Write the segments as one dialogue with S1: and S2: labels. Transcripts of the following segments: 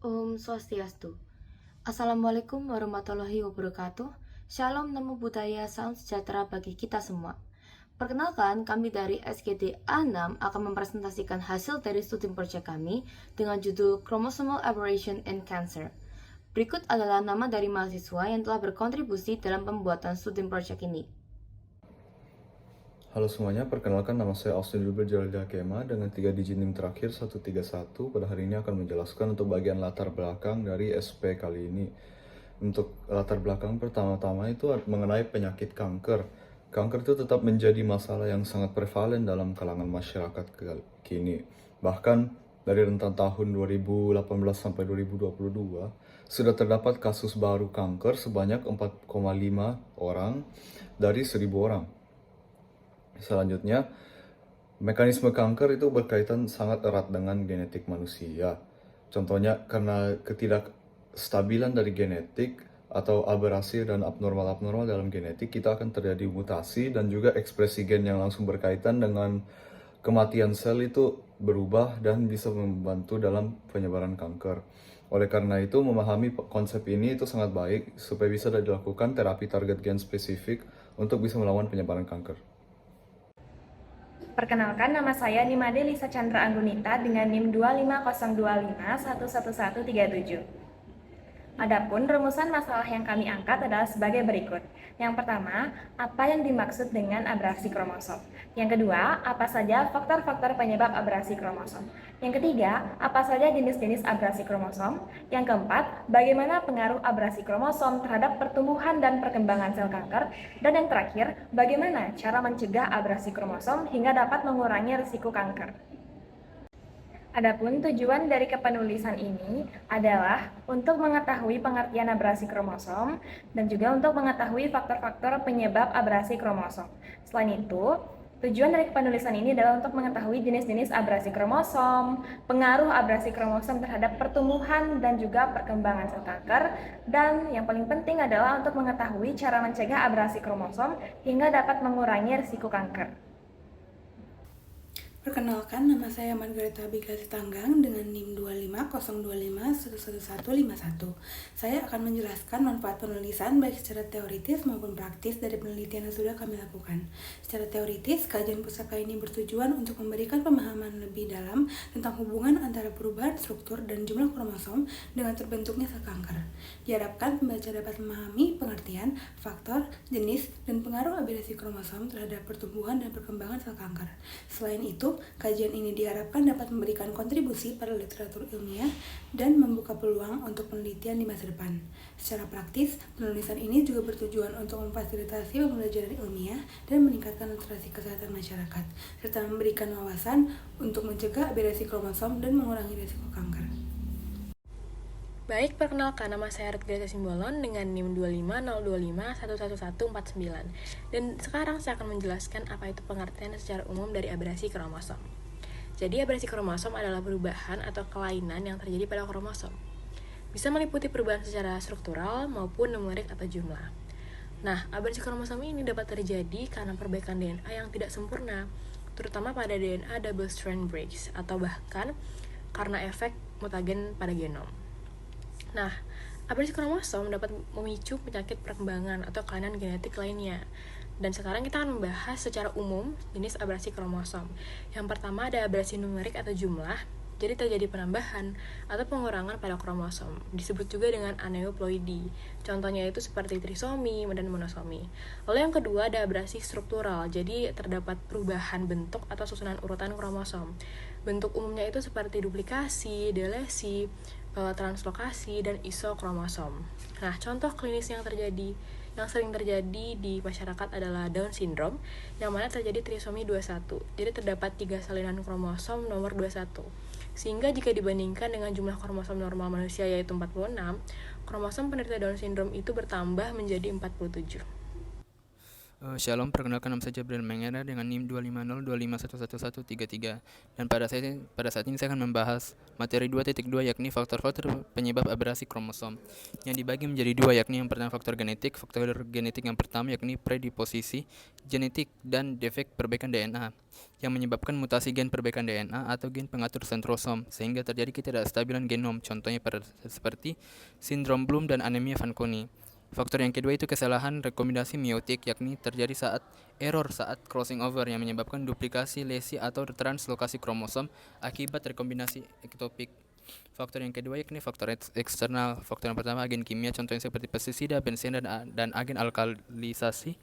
S1: Om Swastiastu. Assalamualaikum warahmatullahi wabarakatuh. Shalom, namo buddhaya, salam sejahtera bagi kita semua. Perkenalkan, kami dari SGD A6 akan mempresentasikan hasil dari studi proyek kami dengan judul Chromosomal Aberration and Cancer. Berikut adalah nama dari mahasiswa yang telah berkontribusi dalam pembuatan studi proyek ini.
S2: Halo semuanya, perkenalkan nama saya Austin Wilber Jalda Kema dengan 3 digit NIM terakhir 131. Pada hari ini akan menjelaskan untuk bagian latar belakang dari SP kali ini. Untuk latar belakang pertama-tama itu mengenai penyakit kanker. Kanker itu tetap menjadi masalah yang sangat prevalen dalam kalangan masyarakat kini. Bahkan dari rentang tahun 2018 sampai 2022, sudah terdapat kasus baru kanker sebanyak 4,5 orang dari 1.000 orang. Selanjutnya, mekanisme kanker itu berkaitan sangat erat dengan genetik manusia. Contohnya, karena ketidakstabilan dari genetik atau aberrasi dan abnormal dalam genetik, kita akan terjadi mutasi dan juga ekspresi gen yang langsung berkaitan dengan kematian sel itu berubah dan bisa membantu dalam penyebaran kanker. Oleh karena itu, memahami konsep ini itu sangat baik supaya bisa dilakukan terapi target gen spesifik untuk bisa melawan penyebaran kanker.
S3: Perkenalkan, nama saya Nimade Lisa Chandra Anggunita dengan NIM 25025111137. Adapun rumusan masalah yang kami angkat adalah sebagai berikut. Yang pertama, apa yang dimaksud dengan abrasi kromosom? Yang kedua, apa saja faktor-faktor penyebab abrasi kromosom? Yang ketiga, apa saja jenis-jenis abrasi kromosom? Yang keempat, bagaimana pengaruh abrasi kromosom terhadap pertumbuhan dan perkembangan sel kanker? Dan yang terakhir, bagaimana cara mencegah abrasi kromosom hingga dapat mengurangi risiko kanker? Adapun tujuan dari kepenulisan ini adalah untuk mengetahui pengertian abrasi kromosom dan juga untuk mengetahui faktor-faktor penyebab abrasi kromosom. Selain itu, tujuan dari penulisan ini adalah untuk mengetahui jenis-jenis abrasi kromosom, pengaruh abrasi kromosom terhadap pertumbuhan dan juga perkembangan sel kanker, dan yang paling penting adalah untuk mengetahui cara mencegah abrasi kromosom hingga dapat mengurangi risiko kanker.
S4: Perkenalkan, nama saya Margareta Abigail Tanggang dengan NIM 25025111151. Saya akan menjelaskan manfaat penulisan baik secara teoritis maupun praktis dari penelitian yang sudah kami lakukan. Secara teoritis, kajian pusaka ini bertujuan untuk memberikan pemahaman lebih dalam tentang hubungan antara perubahan struktur dan jumlah kromosom dengan terbentuknya sel kanker. Diharapkan pembaca dapat memahami pengertian, faktor, jenis, dan pengaruh aberrasi kromosom terhadap pertumbuhan dan perkembangan sel kanker. Selain itu, kajian ini diharapkan dapat memberikan kontribusi pada literatur ilmiah dan membuka peluang untuk penelitian di masa depan. Secara praktis, penulisan ini juga bertujuan untuk memfasilitasi pembelajaran ilmiah dan meningkatkan literasi kesehatan masyarakat, serta memberikan wawasan untuk mencegah aberrasi kromosom dan mengurangi risiko kanker.
S5: Baik, perkenalkan, nama saya Retgreta Simbolon dengan NIM 25025111149. Dan sekarang saya akan menjelaskan apa itu pengertian secara umum dari aberrasi kromosom. Jadi, aberrasi kromosom adalah perubahan atau kelainan yang terjadi pada kromosom. Bisa meliputi perubahan secara struktural maupun numerik atau jumlah. Nah, aberrasi kromosom ini dapat terjadi karena perbaikan DNA yang tidak sempurna, terutama pada DNA double strand breaks, atau bahkan karena efek mutagen pada genom. Nah, aberrasi kromosom dapat memicu penyakit perkembangan atau kelainan genetik lainnya. Dan sekarang kita akan membahas secara umum jenis aberrasi kromosom. Yang pertama ada aberrasi numerik atau jumlah. Jadi terjadi penambahan atau pengurangan pada kromosom. Disebut juga dengan aneuploidi. Contohnya itu seperti trisomi dan monosomi. Lalu yang kedua ada aberrasi struktural. Jadi terdapat perubahan bentuk atau susunan urutan kromosom. Bentuk umumnya itu seperti duplikasi, delesi, translokasi, dan isokromosom. Nah, contoh klinis yang sering terjadi di masyarakat adalah Down syndrome, yang mana terjadi trisomi 21. Jadi terdapat 3 salinan kromosom nomor 21. Sehingga jika dibandingkan dengan jumlah kromosom normal manusia yaitu 46, kromosom penderita Down syndrome itu bertambah menjadi 47.
S6: Shalom, perkenalkan nama saya Jabril Mengera dengan NIM 25025111133. Dan pada saat ini saya akan membahas materi 2.2 yakni faktor-faktor penyebab abrasi kromosom yang dibagi menjadi dua, yakni yang pertama faktor genetik yang pertama yakni predisposisi genetik dan defek perbaikan DNA yang menyebabkan mutasi gen perbaikan DNA atau gen pengatur sentrosom sehingga terjadi ketidakstabilan genom, contohnya seperti sindrom Bloom dan anemia Fanconi. Faktor yang kedua itu kesalahan rekomendasi meiotik, yakni terjadi saat crossing over yang menyebabkan duplikasi, lesi, atau translokasi kromosom akibat rekombinasi ektopik. Faktor yang kedua yakni faktor eksternal. Faktor yang pertama agen kimia, contohnya seperti pestisida, bensin, dan agen alkalisasi.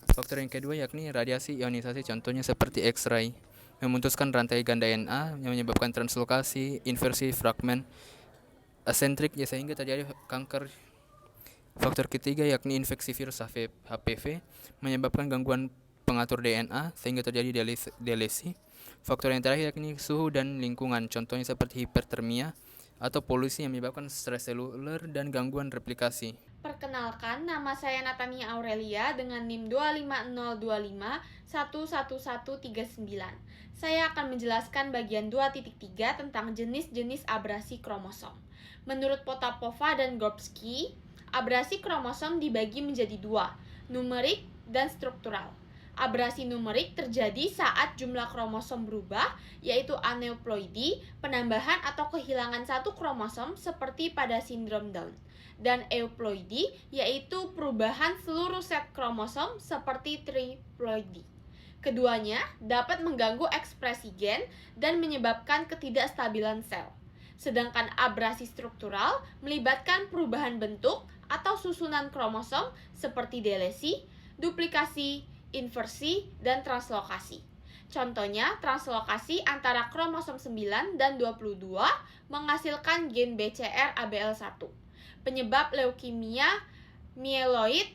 S6: Faktor yang kedua yakni radiasi ionisasi, contohnya seperti X-ray, memutuskan rantai ganda DNA yang menyebabkan translokasi, inversi fragmen asentrik sehingga terjadi kanker. Faktor ketiga yakni infeksi virus HPV menyebabkan gangguan pengatur DNA sehingga terjadi delesi. Faktor yang terakhir yakni suhu dan lingkungan, contohnya seperti hipertermia atau polusi yang menyebabkan stres seluler dan gangguan replikasi.
S7: Perkenalkan, nama saya Natania Aurelia dengan NIM 25025111139. Saya akan menjelaskan bagian 2.3 tentang jenis-jenis abrasi kromosom. Menurut Potapova dan Gorbsky, abrasi kromosom dibagi menjadi dua, numerik dan struktural. Abrasi numerik terjadi saat jumlah kromosom berubah, yaitu aneuploidi, penambahan atau kehilangan satu kromosom seperti pada sindrom Down, dan euploidi, yaitu perubahan seluruh set kromosom seperti triploidi. Keduanya dapat mengganggu ekspresi gen dan menyebabkan ketidakstabilan sel. Sedangkan abrasi struktural melibatkan perubahan bentuk atau susunan kromosom seperti delesi, duplikasi, inversi, dan translokasi. Contohnya, translokasi antara kromosom 9 dan 22 menghasilkan gen BCR-ABL1, penyebab leukemia mieloid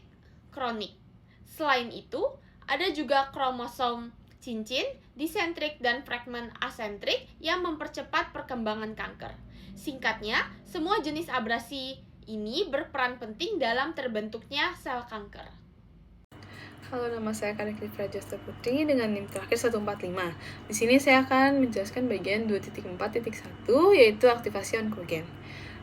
S7: kronik. Selain itu, ada juga kromosom cincin, disentrik, dan fragmen asentrik yang mempercepat perkembangan kanker. Singkatnya, semua jenis abrasi ini berperan penting dalam terbentuknya sel kanker.
S8: Halo, nama saya Karekli Prajasta Putri dengan NIM terakhir 145. Di sini saya akan menjelaskan bagian 2.4.1 yaitu aktivasi onkogen.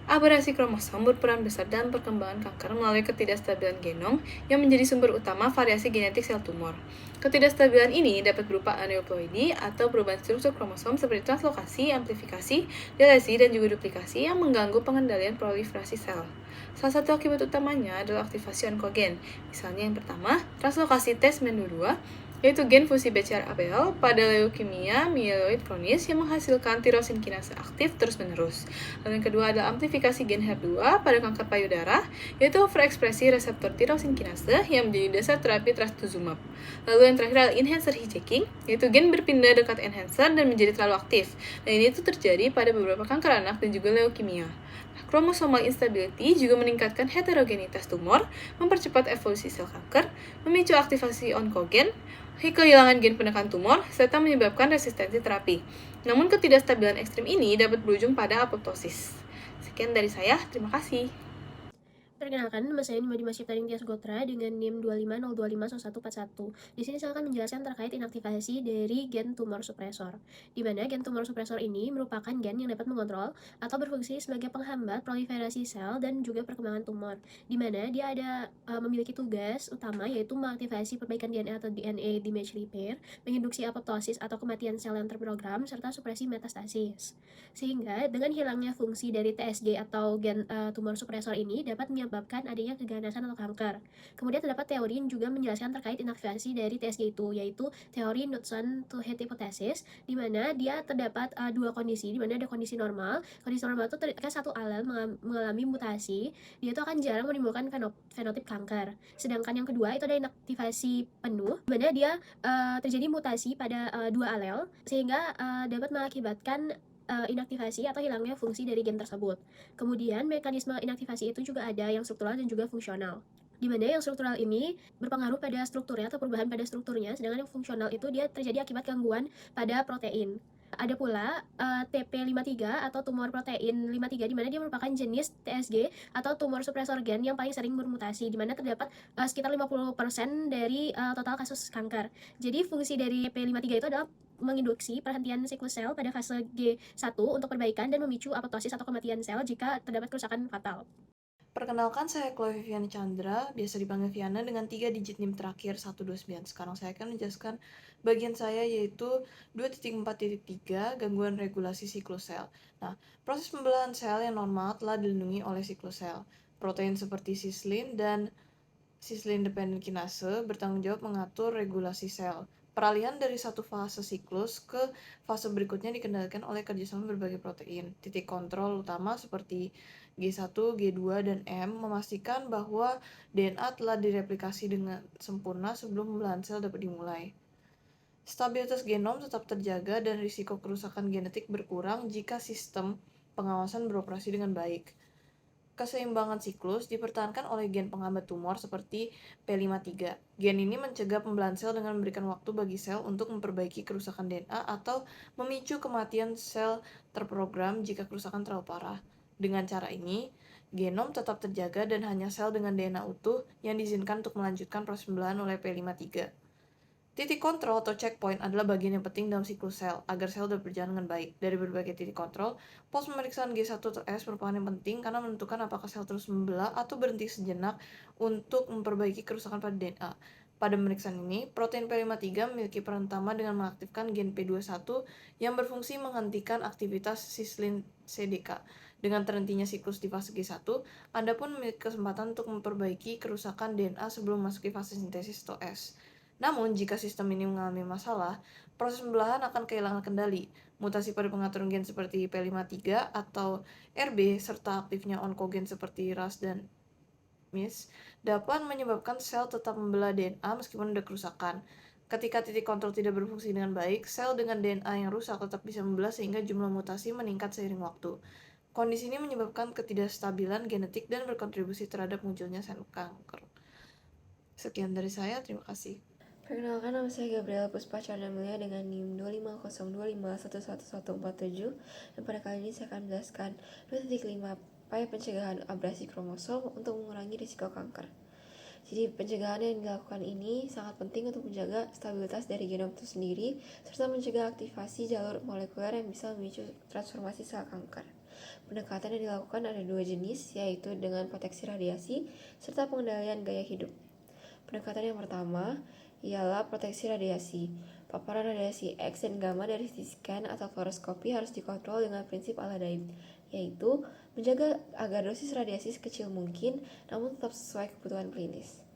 S8: Abrasi kromosom berperan besar dalam perkembangan kanker melalui ketidakstabilan genom yang menjadi sumber utama variasi genetik sel tumor. Ketidakstabilan ini dapat berupa aneuploidi atau perubahan struktur kromosom seperti translokasi, amplifikasi, delesi, dan juga duplikasi yang mengganggu pengendalian proliferasi sel. Salah satu akibat utamanya adalah aktivasi onkogen. Misalnya yang pertama, translokasi TESMEN22, yaitu gen fusi BCR-ABL pada leukemia mieloid kronis yang menghasilkan tirosin kinase aktif terus-menerus. Lalu yang kedua adalah amplifikasi gen HER2 pada kanker payudara, yaitu overekspresi reseptor tirosin kinase yang menjadi dasar terapi trastuzumab. Lalu yang terakhir adalah enhancer hijacking, yaitu gen berpindah dekat enhancer dan menjadi terlalu aktif. Dan ini itu terjadi pada beberapa kanker anak dan juga leukemia. Chromosomal instability juga meningkatkan heterogenitas tumor, mempercepat evolusi sel kanker, memicu aktivasi onkogen, kehilangan gen penekan tumor, serta menyebabkan resistensi terapi. Namun ketidakstabilan ekstrim ini dapat berujung pada apoptosis. Sekian dari saya, terima kasih.
S9: Perkenalkan, nama saya Nima Dimas Ciptaning Tias Gotra dengan NIM 250251141. Di sini saya akan menjelaskan terkait inaktivasi dari gen tumor supresor. Di mana gen tumor supresor ini merupakan gen yang dapat mengontrol atau berfungsi sebagai penghambat proliferasi sel dan juga perkembangan tumor. Di mana dia memiliki tugas utama yaitu mengaktifasi perbaikan DNA atau DNA damage repair, menginduksi apoptosis atau kematian sel yang terprogram, serta supresi metastasis. Sehingga dengan hilangnya fungsi dari TSG atau gen tumor supresor ini dapat menyebabkan adanya keganasan atau kanker. Kemudian terdapat teori yang juga menjelaskan terkait inaktivasi dari TSG itu, yaitu teori Knudson to Head hypothesis, di mana dia terdapat dua kondisi, di mana ada kondisi normal. Kondisi normal itu ketika satu alel mengalami mutasi, dia itu akan jarang menimbulkan fenotip kanker. Sedangkan yang kedua itu ada inaktivasi penuh, di mana dia terjadi mutasi pada dua alel, sehingga dapat mengakibatkan inaktivasi atau hilangnya fungsi dari gen tersebut. Kemudian mekanisme inaktivasi itu juga ada yang struktural dan juga fungsional. Di mana yang struktural ini berpengaruh pada strukturnya atau perubahan pada strukturnya, sedangkan yang fungsional itu dia terjadi akibat gangguan pada protein. Ada pula TP53 atau tumor protein 53, di mana dia merupakan jenis TSG atau tumor supresor gen yang paling sering bermutasi, di mana terdapat sekitar 50% dari total kasus kanker. Jadi fungsi dari TP53 itu adalah menginduksi perhentian siklus sel pada fase G1 untuk perbaikan dan memicu apoptosis atau kematian sel jika terdapat kerusakan fatal.
S1: Perkenalkan, saya Chloe Vivian Chandra, biasa dipanggil Viana dengan 3 digit NIM terakhir 129. Sekarang saya akan menjelaskan bagian saya, yaitu 2.4.3 gangguan regulasi siklus sel. Nah, proses pembelahan sel yang normal telah dilindungi oleh siklus sel. Protein seperti sislin dan sislin dependent kinase bertanggung jawab mengatur regulasi sel. Peralihan dari satu fase siklus ke fase berikutnya dikendalikan oleh kerjasama berbagai protein. Titik kontrol utama seperti G1, G2, dan M memastikan bahwa DNA telah direplikasi dengan sempurna sebelum pembelahan sel dapat dimulai. Stabilitas genom tetap terjaga dan risiko kerusakan genetik berkurang jika sistem pengawasan beroperasi dengan baik. Keseimbangan siklus dipertahankan oleh gen penghambat tumor seperti P53. Gen ini mencegah pembelahan sel dengan memberikan waktu bagi sel untuk memperbaiki kerusakan DNA atau memicu kematian sel terprogram jika kerusakan terlalu parah. Dengan cara ini, genom tetap terjaga dan hanya sel dengan DNA utuh yang diizinkan untuk melanjutkan proses pembelahan oleh P53. Titik kontrol atau checkpoint adalah bagian yang penting dalam siklus sel agar sel dapat berjalan dengan baik. Dari berbagai titik kontrol, pos pemeriksaan G1 atau S merupakan yang penting karena menentukan apakah sel terus membelah atau berhenti sejenak untuk memperbaiki kerusakan pada DNA. Pada pemeriksaan ini, protein P53 memiliki peran utama dengan mengaktifkan gen P21 yang berfungsi menghentikan aktivitas sislin CDK. Dengan terhentinya siklus di fase G1, Anda pun memiliki kesempatan untuk memperbaiki kerusakan DNA sebelum memasuki fase sintesis atau S. Namun, jika sistem ini mengalami masalah, proses pembelahan akan kehilangan kendali. Mutasi pada pengaturan gen seperti P53 atau RB serta aktifnya onkogen seperti RAS dan MIS dapat menyebabkan sel tetap membelah DNA meskipun ada kerusakan. Ketika titik kontrol tidak berfungsi dengan baik, sel dengan DNA yang rusak tetap bisa membelah sehingga jumlah mutasi meningkat seiring waktu. Kondisi ini menyebabkan ketidakstabilan genetik dan berkontribusi terhadap munculnya sel kanker. Sekian dari saya, terima kasih.
S10: Perkenalkan, nama saya Gabriela Puspa Chandra-Mulia dengan NIM 25025111147, dan pada kali ini saya akan menjelaskan 2.5 upaya pencegahan abrasi kromosom untuk mengurangi risiko kanker. Jadi pencegahan yang dilakukan ini sangat penting untuk menjaga stabilitas dari genom itu sendiri serta mencegah aktivasi jalur molekuler yang bisa memicu transformasi sel kanker. Pendekatan yang dilakukan ada 2 jenis, yaitu dengan proteksi radiasi serta pengendalian gaya hidup. Pendekatan yang pertama ialah proteksi radiasi. Paparan radiasi X dan gamma dari CT scan atau fluoroskopi harus dikontrol dengan prinsip Aladain, yaitu menjaga agar dosis radiasi sekecil mungkin namun tetap sesuai kebutuhan klinis.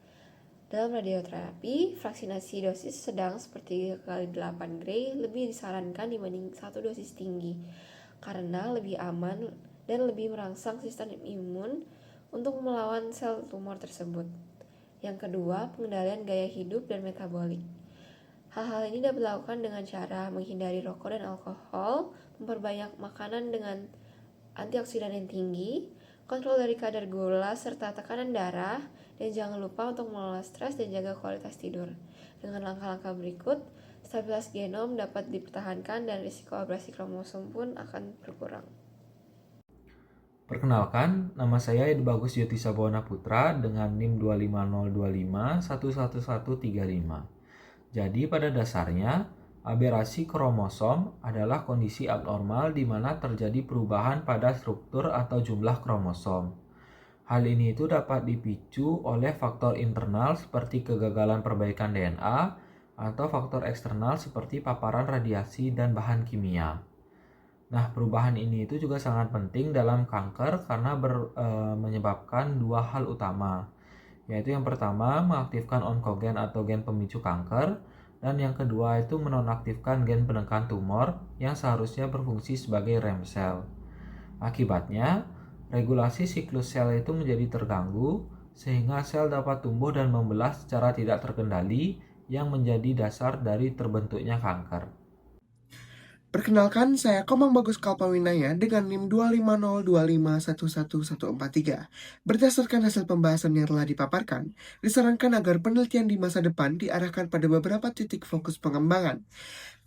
S10: Dalam radioterapi, vaksinasi dosis sedang seperti 3x8 Gray lebih disarankan dibanding 1 dosis tinggi karena lebih aman dan lebih merangsang sistem imun untuk melawan sel tumor tersebut. Yang kedua, pengendalian gaya hidup dan metabolik. Hal-hal ini dapat dilakukan dengan cara menghindari rokok dan alkohol, memperbanyak makanan dengan antioksidan yang tinggi, kontrol dari kadar gula serta tekanan darah, dan jangan lupa untuk mengelola stres dan jaga kualitas tidur. Dengan langkah-langkah berikut, stabilitas genom dapat dipertahankan dan risiko abrasi kromosom pun akan berkurang.
S11: Perkenalkan, nama saya Edi Bagus Yoti Sabona Putra dengan NIM 25025111135. Jadi pada dasarnya, aberasi kromosom adalah kondisi abnormal di mana terjadi perubahan pada struktur atau jumlah kromosom. Hal ini itu dapat dipicu oleh faktor internal seperti kegagalan perbaikan DNA atau faktor eksternal seperti paparan radiasi dan bahan kimia. Nah, perubahan ini itu juga sangat penting dalam kanker karena menyebabkan 2 hal utama, yaitu yang pertama mengaktifkan onkogen atau gen pemicu kanker, dan yang kedua itu menonaktifkan gen penekan tumor yang seharusnya berfungsi sebagai rem sel. Akibatnya, regulasi siklus sel itu menjadi terganggu sehingga sel dapat tumbuh dan membelah secara tidak terkendali yang menjadi dasar dari terbentuknya kanker.
S12: Perkenalkan, saya Komang Bagus Kalpawinaya dengan NIM 25025111143. Berdasarkan hasil pembahasan yang telah dipaparkan, disarankan agar penelitian di masa depan diarahkan pada beberapa titik fokus pengembangan.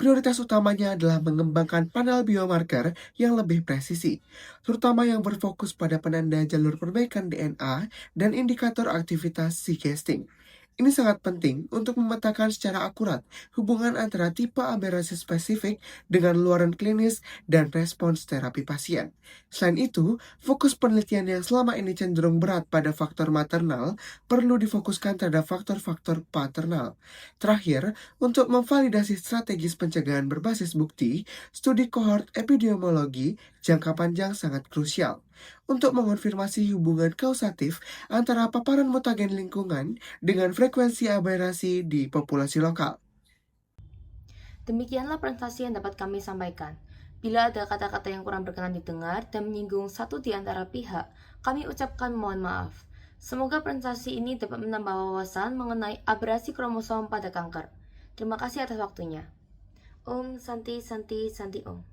S12: Prioritas utamanya adalah mengembangkan panel biomarker yang lebih presisi, terutama yang berfokus pada penanda jalur perbaikan DNA dan indikator aktivitas C-casting. Ini sangat penting untuk memetakan secara akurat hubungan antara tipe aberrasi spesifik dengan luaran klinis dan respons terapi pasien. Selain itu, fokus penelitian yang selama ini cenderung berat pada faktor maternal perlu difokuskan terhadap faktor-faktor paternal. Terakhir, untuk memvalidasi strategis pencegahan berbasis bukti, studi kohort epidemiologi jangka panjang sangat krusial untuk mengonfirmasi hubungan kausatif antara paparan mutagen lingkungan dengan frekuensi aberrasi di populasi lokal.
S1: Demikianlah presentasi yang dapat kami sampaikan. Bila ada kata-kata yang kurang berkenan didengar dan menyinggung satu di antara pihak, kami ucapkan mohon maaf. Semoga presentasi ini dapat menambah wawasan mengenai aberrasi kromosom pada kanker. Terima kasih atas waktunya. Om Santi Santi Santi Om.